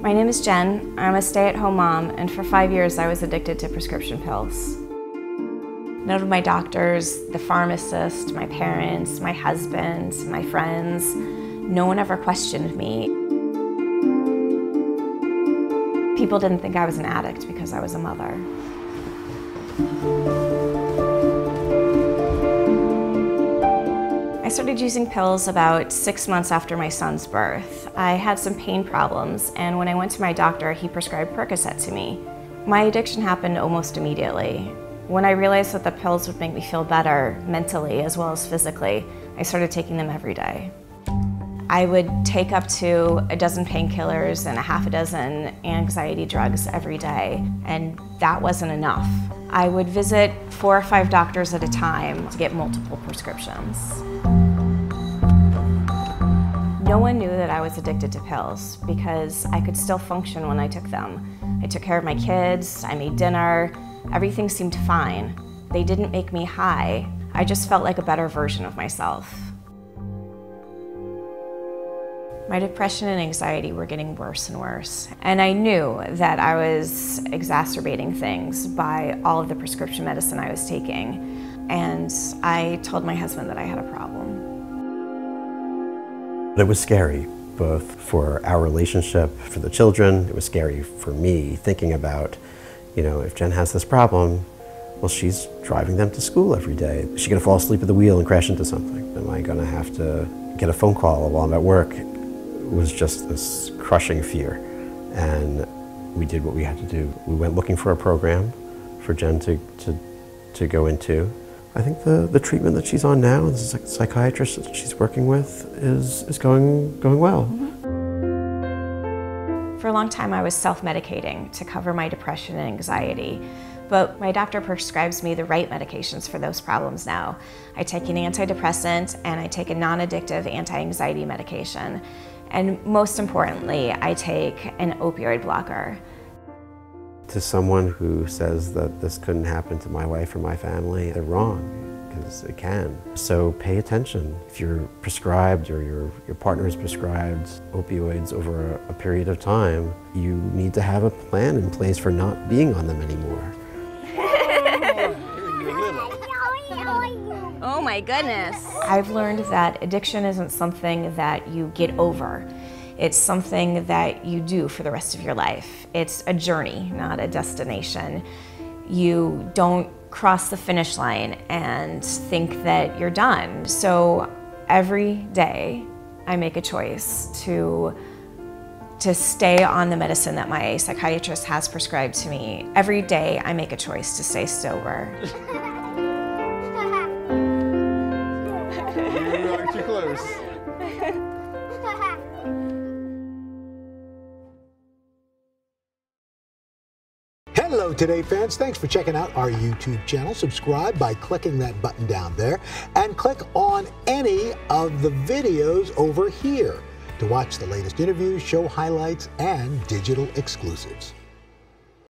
My name is Jen. I'm a stay-at-home mom, and for 5 years I was addicted to prescription pills. None of my doctors, the pharmacist, my parents, my husband, my friends, no one ever questioned me. People didn't think I was an addict because I was a mother. I started using pills about 6 months after my son's birth. I had some pain problems, and when I went to my doctor, he prescribed Percocet to me. My addiction happened almost immediately. When I realized that the pills would make me feel better mentally as well as physically, I started taking them every day. I would take up to a dozen painkillers and a half a dozen anxiety drugs every day, and that wasn't enough. I would visit 4 or 5 doctors at a time to get multiple prescriptions. No one knew that I was addicted to pills because I could still function when I took them. I took care of my kids, I made dinner, everything seemed fine. They didn't make me high. I just felt like a better version of myself. My depression and anxiety were getting worse and worse, and I knew that I was exacerbating things by all of the prescription medicine I was taking, and I told my husband that I had a problem. It was scary, both for our relationship, for the children. It was scary for me, thinking about, if Jen has this problem, well, she's driving them to school every day. Is she gonna fall asleep at the wheel and crash into something? Am I gonna have to get a phone call while I'm at work? It was just this crushing fear. And we did what we had to do. We went looking for a program for Jen to go into. I think the treatment that she's on now, the psychiatrist that she's working with, is going well. For a long time I was self-medicating to cover my depression and anxiety, but my doctor prescribes me the right medications for those problems now. I take an antidepressant and I take a non-addictive anti-anxiety medication. And most importantly, I take an opioid blocker. To someone who says that this couldn't happen to my wife or my family, they're wrong, because it can. So pay attention. If you're prescribed or your partner is prescribed opioids over a period of time, you need to have a plan in place for not being on them anymore. Oh my goodness. I've learned that addiction isn't something that you get over. It's something that you do for the rest of your life. It's a journey, not a destination. You don't cross the finish line and think that you're done. So every day I make a choice to stay on the medicine that my psychiatrist has prescribed to me. Every day I make a choice to stay sober. You are too close. Hello Today fans, thanks for checking out our YouTube channel. Subscribe by clicking that button down there and click on any of the videos over here to watch the latest interviews, show highlights, and digital exclusives.